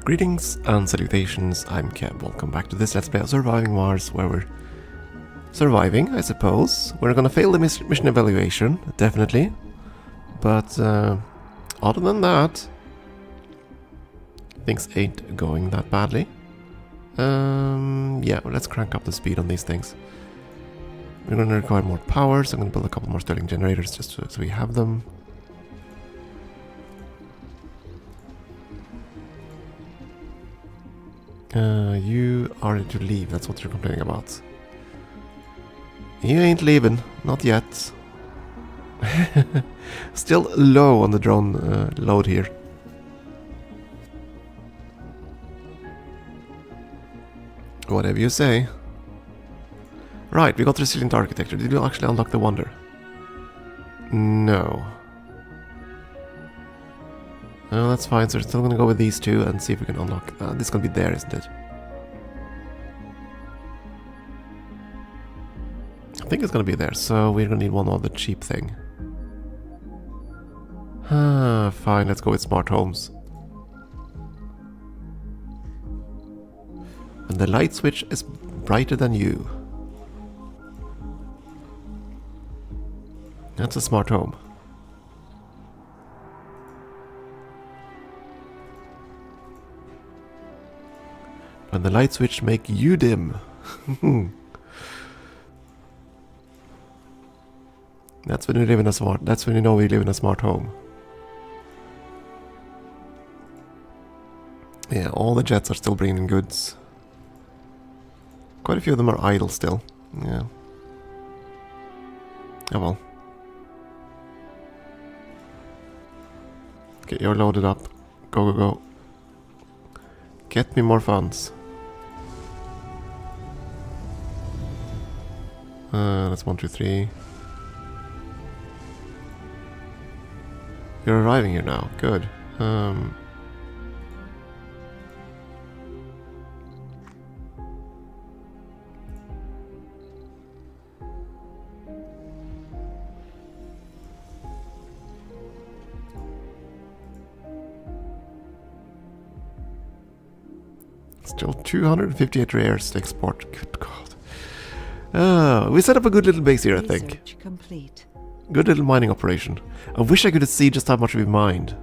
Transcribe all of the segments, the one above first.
Greetings and salutations, I'm Keb. Welcome back to this Let's Play of Surviving Mars, where we're surviving, I suppose. We're gonna fail the mission evaluation, definitely. But other than that, things ain't going that badly. Yeah, well, let's crank up the speed on these things. We're gonna require more power, so I'm gonna build a couple more Stirling generators just so we have them. You are to leave, that's what you're complaining about. You ain't leaving, not yet. Still low on the drone load here. Whatever you say. Right, we got resilient architecture. Did you actually unlock the wonder? No. Oh, that's fine, so we're still gonna go with these two and see if we can unlock... this is gonna be there, isn't it? I think it's gonna be there, so we're gonna need one other cheap thing. Fine, let's go with smart homes. And the light switch is brighter than you. That's a smart home. When the light switch make you dim. That's when you live in a smart. That's when you know we live in a smart home. Yeah, all the jets are still bringing goods. Quite a few of them are idle still. Yeah. Oh well. Okay, you're loaded up. Go, go, go. Get me more funds. That's 1, 2, 3. You're arriving here now. Good. Still 258 rares to export. Good God. We set up a good little base here, I think. Complete. Good little mining operation. I wish I could see just how much we've mined.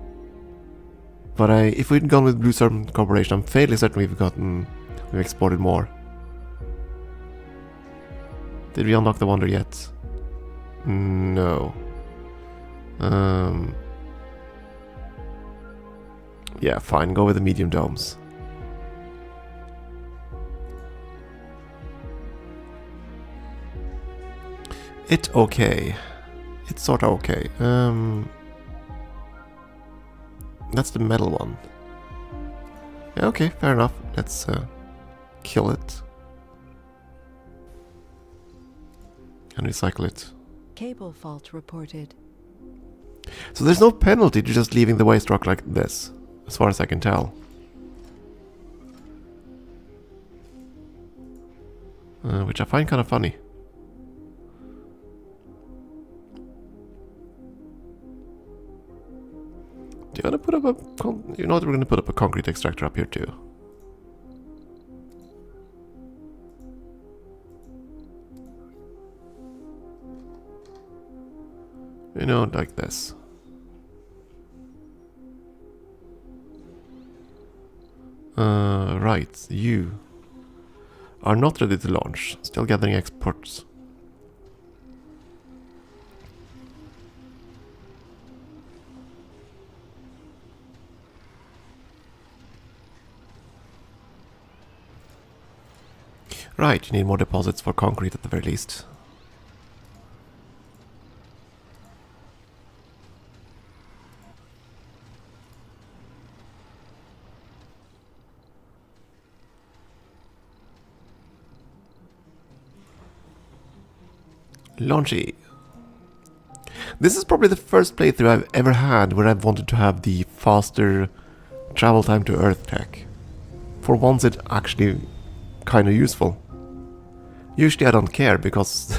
But if we'd gone with Blue Storm Corporation, I'm fairly certain we've exported more. Did we unlock the wonder yet? No. Yeah, fine. Go with the medium domes. It's okay. It's sorta okay. That's the metal one. Yeah, okay, fair enough. Let's kill it. And recycle it. Cable fault reported. So there's no penalty to just leaving the waste rock like this, as far as I can tell. Which I find kind of funny. Do you want to put up a... You know what, we're going to put up a concrete extractor up here too. You know, like this. Right, you are not ready to launch. Still gathering exports. Right, you need more deposits for concrete at the very least. Launchy. This is probably the first playthrough I've ever had where I've wanted to have the faster travel time to Earth tech. For once it's actually kind of useful. Usually I don't care because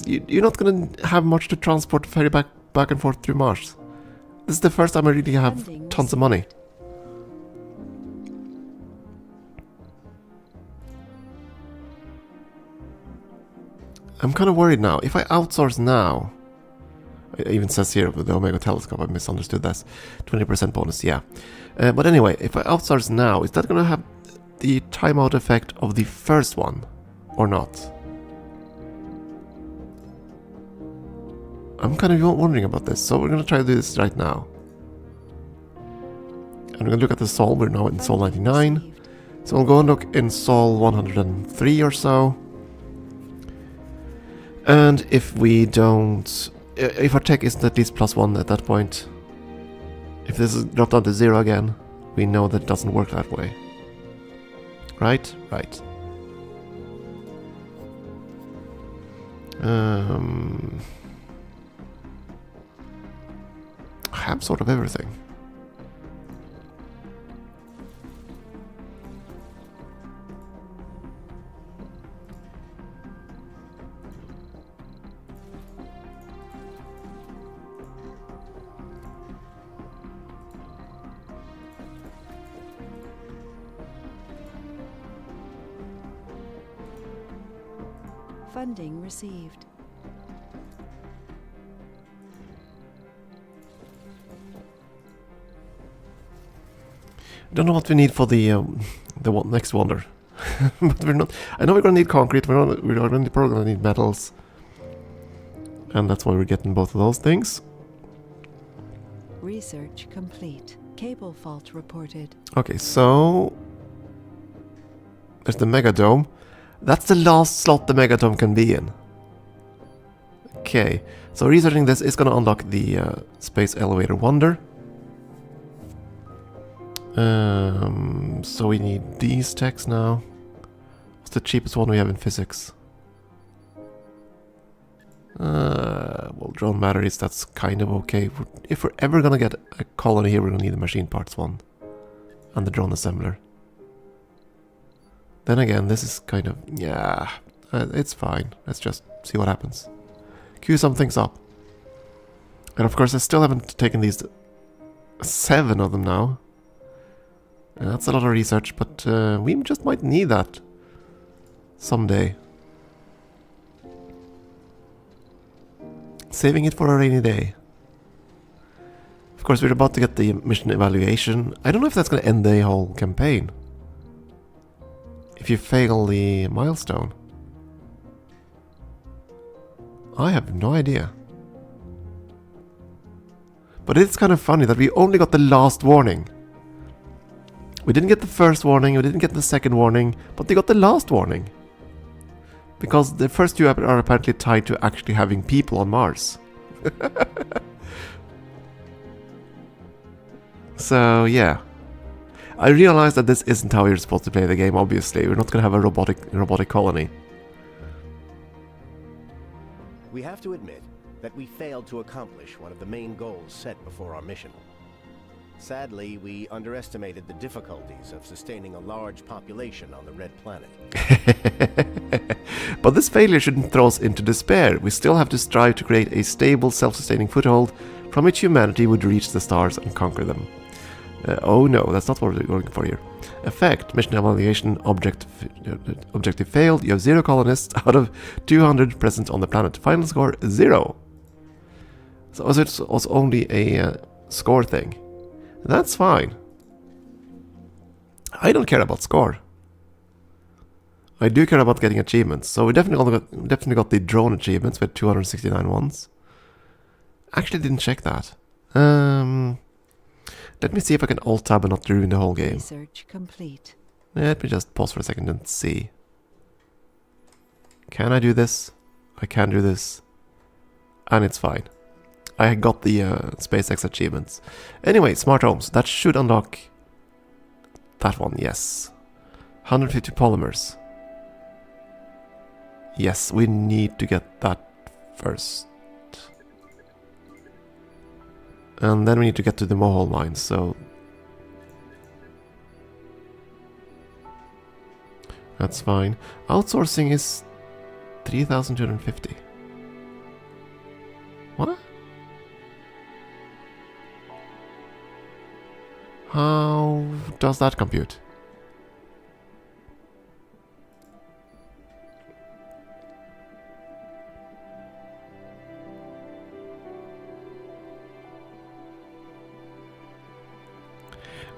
you're not gonna have much to transport ferry back and forth through Mars. This is the first time I really have tons of money. I'm kind of worried now. If I outsource now, it even says here with the Omega telescope, I misunderstood this. 20% bonus, yeah. But anyway, if I outsource now, is that going to have the timeout effect of the first one or not? I'm kind of wondering about this, so we're going to try to do this right now. And we're going to look at the sol. We're now in sol 99. So we'll go and look in sol 103 or so. And if we don't... If our tech isn't at least +1 at that point, if this is dropped down to 0 again, we know that it doesn't work that way. Right? Right. I have sort of everything. Funding received. Don't know what we need for the next wonder, but we're not. I know we're gonna need concrete. We're probably gonna need metals, and that's why we're getting both of those things. Research complete. Cable fault reported. Okay, so there's the Mega Dome. That's the last slot the Mega Dome can be in. Okay, so researching this is gonna unlock the space elevator wonder. So we need these techs now. What's the cheapest one we have in physics? Well, drone batteries, that's kind of okay. If we're ever gonna get a colony here, we're gonna need the machine parts one. And the drone assembler. Then again, this is kind of... yeah, it's fine. Let's just see what happens. Queue some things up. And of course, I still haven't taken these... 7 of them now. That's a lot of research, but we just might need that someday. Saving it for a rainy day. Of course, we're about to get the mission evaluation. I don't know if that's going to end the whole campaign. If you fail the milestone. I have no idea. But it's kind of funny that we only got the last warning. We didn't get the first warning, we didn't get the second warning, but they got the last warning. Because the first two are apparently tied to actually having people on Mars. So, yeah. I realize that this isn't how you're supposed to play the game, obviously. We're not going to have a robotic colony. We have to admit that we failed to accomplish one of the main goals set before our mission. Sadly, we underestimated the difficulties of sustaining a large population on the Red Planet. But this failure shouldn't throw us into despair. We still have to strive to create a stable, self-sustaining foothold from which humanity would reach the stars and conquer them. Oh no, that's not what we're going for here. Effect, mission evaluation, objective failed. You have 0 colonists out of 200 present on the planet. Final score, 0. So it was only a score thing. That's fine. I don't care about score. I do care about getting achievements. So we definitely got the drone achievements with 269 ones. Actually didn't check that. Let me see if I can alt-tab and not ruin the whole game. Research complete. Let me just pause for a second and see. Can I do this? I can do this. And it's fine. I got the SpaceX achievements. Anyway, smart homes. That should unlock that one, yes. 150 polymers. Yes, we need to get that first. And then we need to get to the Mohole mine, so... that's fine. Outsourcing is 3,250. What? How does that compute?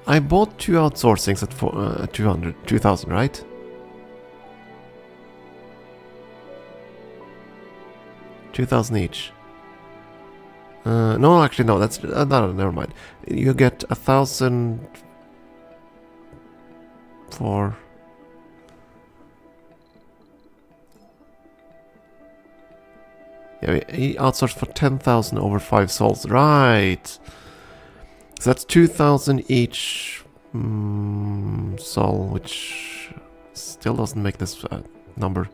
I bought 2 outsourcings at 2,000, right? $2,000 each. No, actually, no. That's no. Never mind. You get 1,000 for. Yeah, he outsourced for 10,000 over 5 souls. Right. So that's 2,000 each soul, which still doesn't make this number.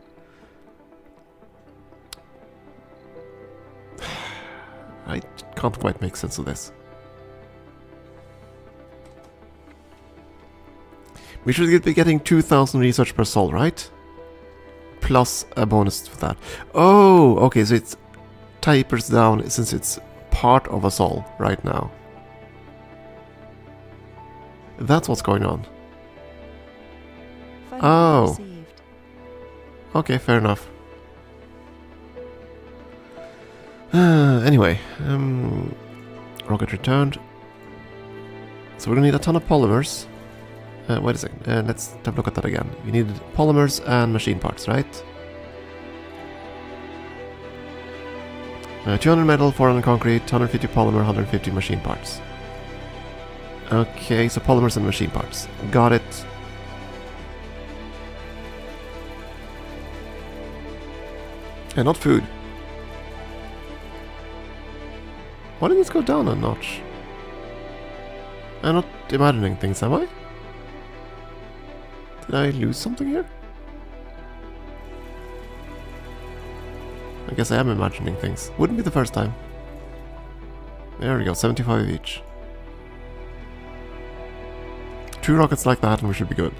I can't quite make sense of this. We should be getting 2,000 research per soul, right? Plus a bonus for that. Oh, okay, so it tapers down since it's part of a soul right now. That's what's going on. Funding Oh. received. Okay, fair enough. Anyway, rocket returned. So we're gonna need a ton of polymers. Wait a second, let's have a look at that again. We need polymers and machine parts, right? 200 metal, 400 concrete, 150 polymer, 150 machine parts. Okay, so polymers and machine parts. Got it. And not food. Why didn't this go down a notch? I'm not imagining things, am I? Did I lose something here? I guess I am imagining things. Wouldn't be the first time. There we go, 75 each. 2 rockets like that and we should be good.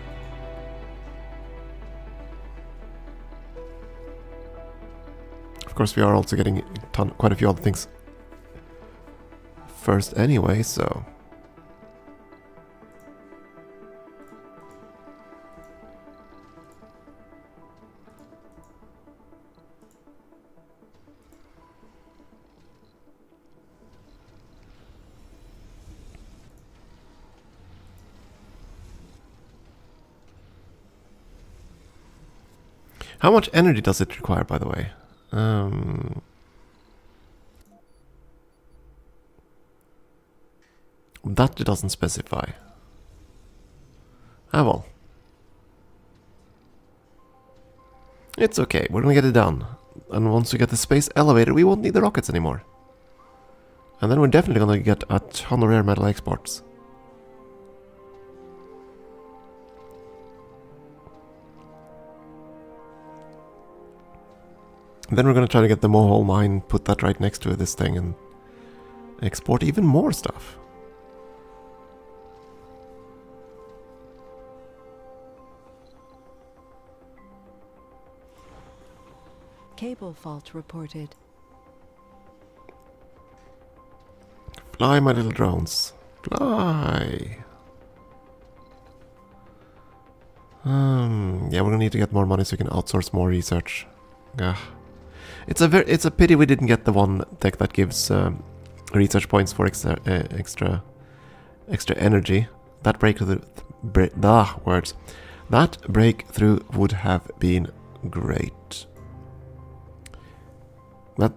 Of course we are also getting quite a few other things first anyway, so... How much energy does it require, by the way? That it doesn't specify. Ah well. It's okay, we're gonna get it done. And once we get the space elevator, we won't need the rockets anymore. And then we're definitely gonna get a ton of rare metal exports. Then we're gonna try to get the Mohole mine, put that right next to this thing, and export even more stuff. Cable fault reported. Fly, my little drones. Fly! Yeah, we're gonna need to get more money so we can outsource more research. Ugh. It's a pity we didn't get the one tech that gives research points for extra energy. That breakthrough would have been great.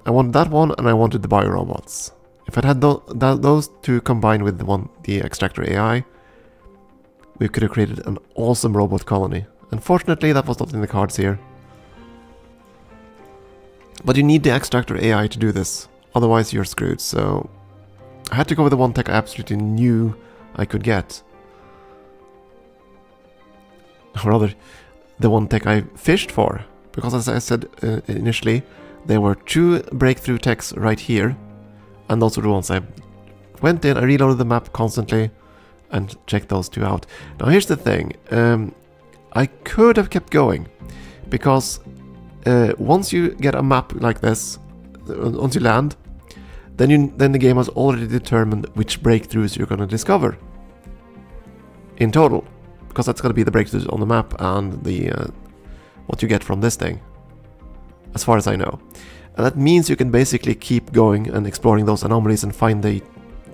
I wanted that one, and I wanted the biorobots. If I'd had those two combined with the extractor AI, we could have created an awesome robot colony. Unfortunately, that was not in the cards here. But you need the extractor AI to do this, otherwise you're screwed, so... I had to go with the one tech I absolutely knew I could get. Or rather, the one tech I fished for. Because as I said initially, there were 2 breakthrough techs right here, and those were the ones I went in, I reloaded the map constantly, and checked those 2 out. Now here's the thing, I could have kept going, because once you get a map like this, once you land, then the game has already determined which breakthroughs you're going to discover in total, because that's going to be the breakthroughs on the map and the what you get from this thing, as far as I know. And that means you can basically keep going and exploring those anomalies and find the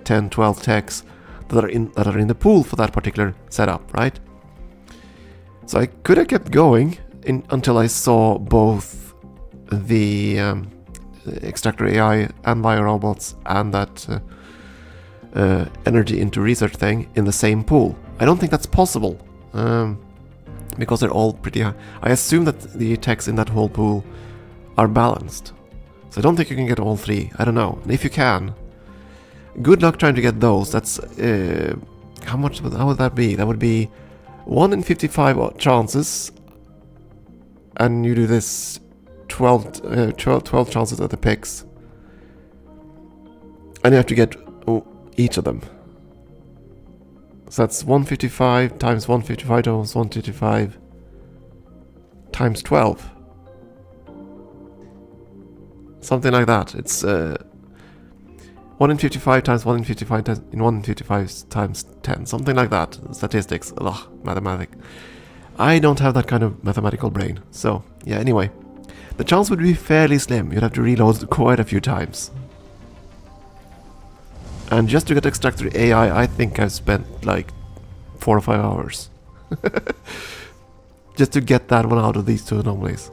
10-12 techs that are in the pool for that particular setup, right? So I could have kept going until I saw both the extractor AI and biorobots and that energy into research thing in the same pool. I don't think that's possible because they're all pretty high. I assume that the techs in that whole pool are balanced. So I don't think you can get all three. I don't know. And if you can, good luck trying to get those. That's how would that be? That would be 1 in 55 chances, and you do this 12 chances at the picks, and you have to get each of them. So that's 155 times 155 times 155 times 12. Something like that. It's 1 in 55 times 1 in 55 times 1 in 55 times 10. Something like that. Statistics. Ugh, mathematics. I don't have that kind of mathematical brain. So, yeah, anyway. The chance would be fairly slim. You'd have to reload quite a few times. And just to get extractor AI, I think I've spent like 4 or 5 hours. Just to get that one out of these two anomalies.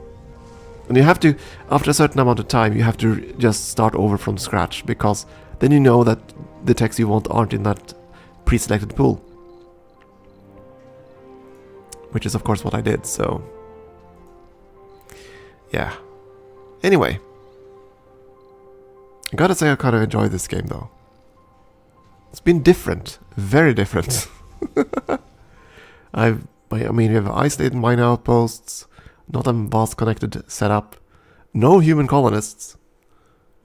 And you have to, after a certain amount of time, you have to just start over from scratch, because then you know that the techs you want aren't in that pre-selected pool. Which is of course what I did, so... yeah. Anyway. I gotta say I kind of enjoyed this game though. It's been different. Very different. I mean, we have isolated mine outposts, not a vast connected setup, no human colonists,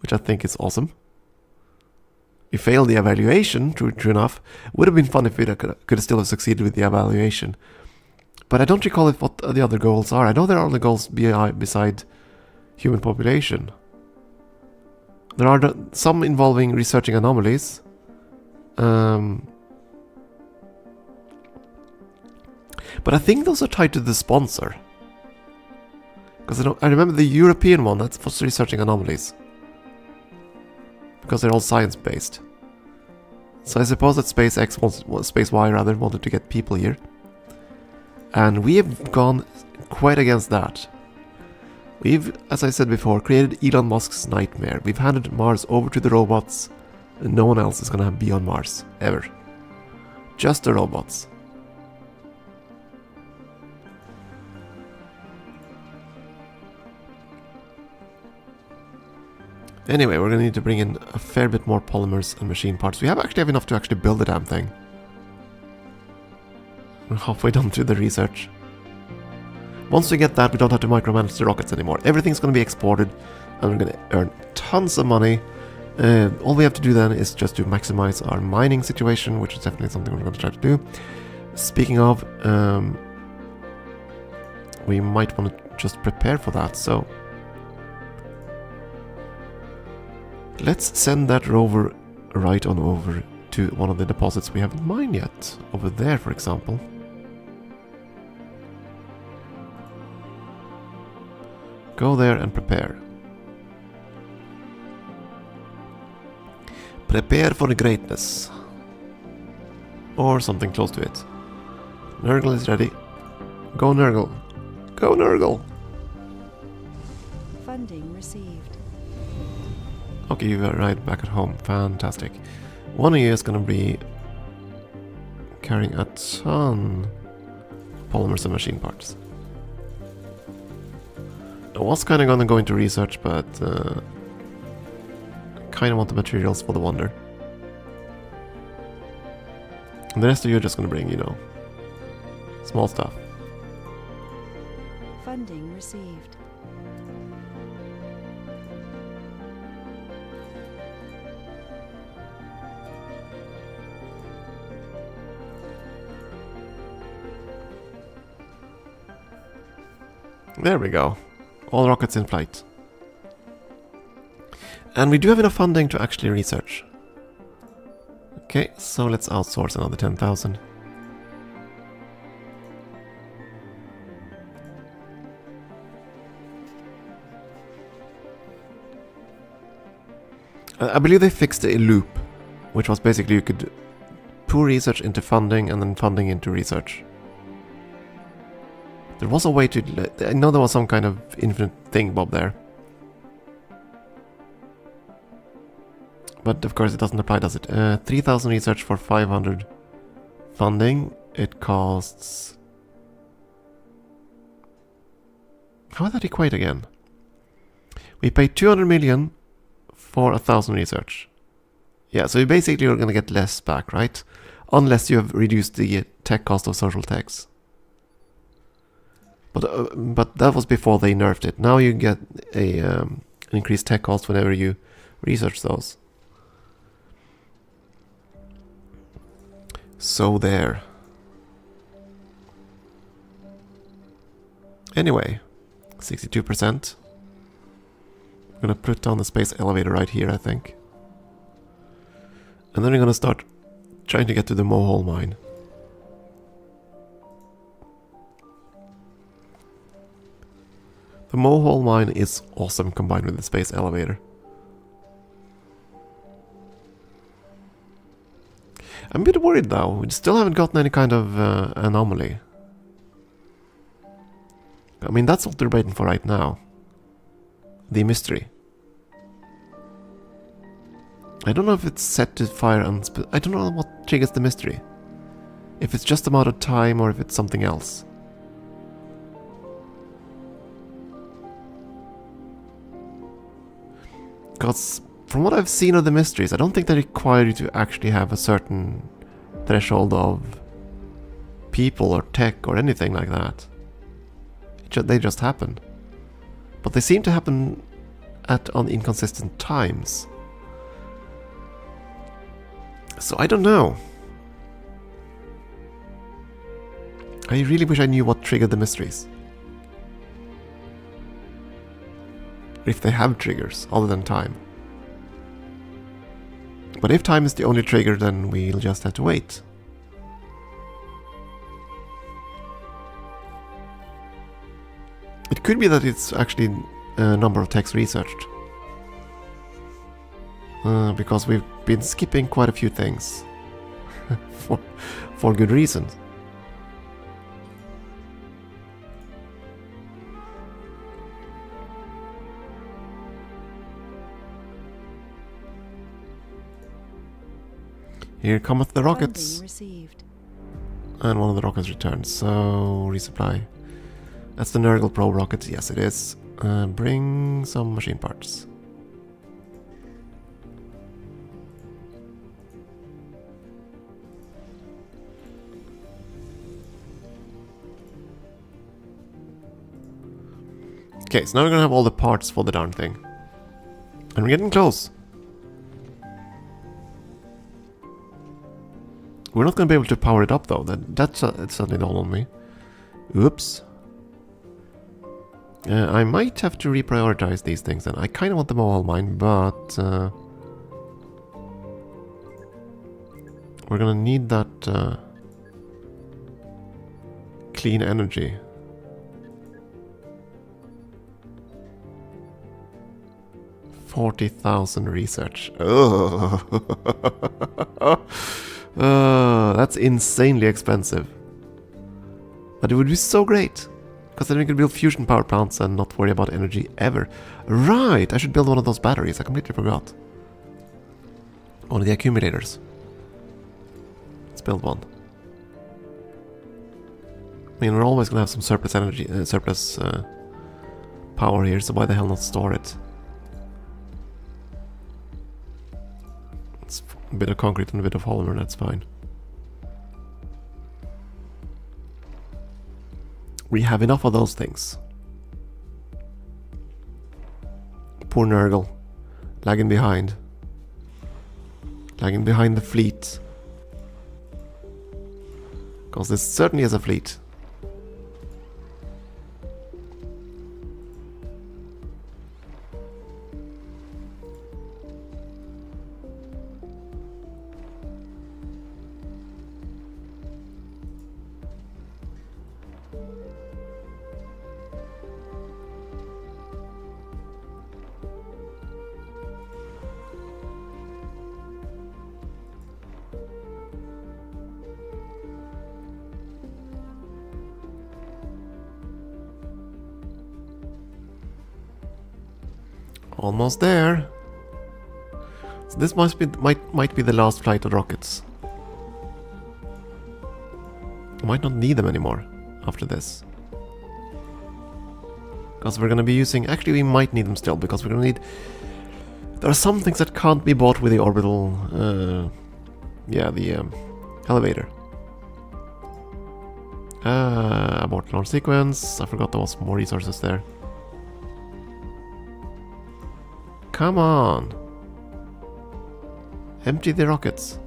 which I think is awesome. We failed the evaluation, true enough. Would have been fun if we could still have succeeded with the evaluation. But I don't recall what the other goals are. I know there are other goals beside human population. There are some involving researching anomalies. But I think those are tied to the sponsor. Because I remember the European one, that's for researching anomalies. Because they're all science-based. So I suppose that Space Y rather, wanted to get people here. And we have gone quite against that. We've, as I said before, created Elon Musk's nightmare. We've handed Mars over to the robots, and no one else is gonna be on Mars, ever. Just the robots. Anyway, we're gonna need to bring in a fair bit more polymers and machine parts. We actually have enough to actually build the damn thing. We're halfway done to the research. Once we get that, we don't have to micromanage the rockets anymore. Everything's gonna be exported, and we're gonna earn tons of money. All we have to do then is just to maximize our mining situation, which is definitely something we're gonna try to do. Speaking of, we might want to just prepare for that, so... let's send that rover right on over to one of the deposits we haven't mined yet. Over there, for example. Go there and prepare. Prepare for greatness. Or something close to it. Nurgle is ready. Go Nurgle. Go Nurgle! Funding received. Okay, you are right back at home. Fantastic. One of you is gonna be carrying a ton of polymers and machine parts. I was kind of gonna go into research, but I kind of want the materials for the wonder. And the rest of you are just gonna bring, you know, small stuff. Funding received. There we go. All rockets in flight. And we do have enough funding to actually research. Okay, so let's outsource another 10,000. I believe they fixed a loop, which was basically you could pour research into funding and then funding into research. There was a way to... I know there was some kind of infinite thing Bob there. But of course it doesn't apply, does it? 3,000 research for 500 funding. It costs... How would that equate again? We pay 200 million for 1,000 research. Yeah, so you basically are going to get less back, right? Unless you have reduced the tech cost of social techs. But that was before they nerfed it. Now you get a an increased tech cost whenever you research those. So there. Anyway, 62%. I'm gonna put down the space elevator right here, I think. And then we're gonna start trying to get to the Mohole mine. The Mohole mine is awesome combined with the space elevator. I'm a bit worried though, we still haven't gotten any kind of anomaly. I mean, that's what they're waiting for right now. The mystery. I don't know if it's set to fire on... I don't know what triggers the mystery. If it's just a matter of time or if it's something else. Because from what I've seen of the mysteries, I don't think they require you to actually have a certain threshold of people or tech or anything like that. They just happen. But they seem to happen on inconsistent times. So I don't know. I really wish I knew what triggered the mysteries. If they have triggers other than time. But if time is the only trigger, then we'll just have to wait. It could be that it's actually a number of techs researched. Because we've been skipping quite a few things. for good reasons. Here cometh the rockets. And one of the rockets returns, so resupply. That's the Nurgle probe rocket, yes it is. Bring some machine parts. Okay, so now we're gonna have all the parts for the darn thing. And we're getting close. We're not gonna be able to power it up though, that's suddenly dawned on me. Oops. I might have to reprioritize these things then. I kinda want the Mohole mine, but... we're gonna need that clean energy. $40,000 research. Oh, that's insanely expensive. But it would be so great. Because then we could build fusion power plants and not worry about energy ever. Right, I should build one of those batteries. I completely forgot. One of the accumulators. Let's build one. I mean, we're always going to have some surplus energy, surplus power here, so why the hell not store it? It's a bit of concrete and a bit of polymer, that's fine. We have enough of those things. Poor Nurgle. Lagging behind. Lagging behind the fleet. Because this certainly is a fleet. Almost there. So this might be the last flight of rockets. Might not need them anymore after this. Because we're gonna be using... Actually, we might need them still, because we're gonna need... There are some things that can't be bought with the orbital... elevator. Abort launch sequence. I forgot there was more resources there. Come on! Empty the rockets.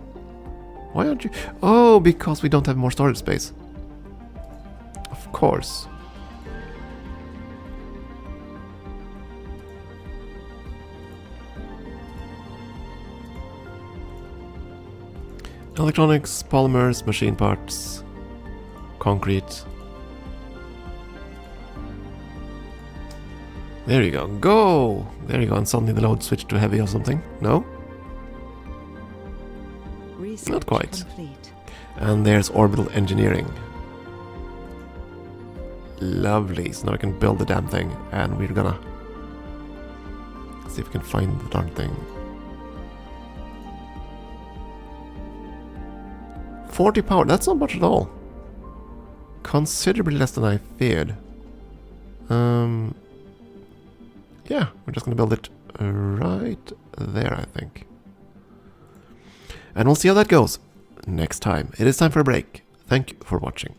Why aren't you... Oh, because we don't have more storage space. Of course. Electronics, polymers, machine parts, concrete. There you go. Go! There you go. And suddenly the load switched to heavy or something. No? Research Not quite. complete. And there's orbital engineering. Lovely. So now I can build the damn thing. And we're gonna... see if we can find the darn thing. 40 power. That's not much at all. Considerably less than I feared. Yeah, we're just gonna build it right there, I think. And we'll see how that goes next time. It is time for a break. Thank you for watching.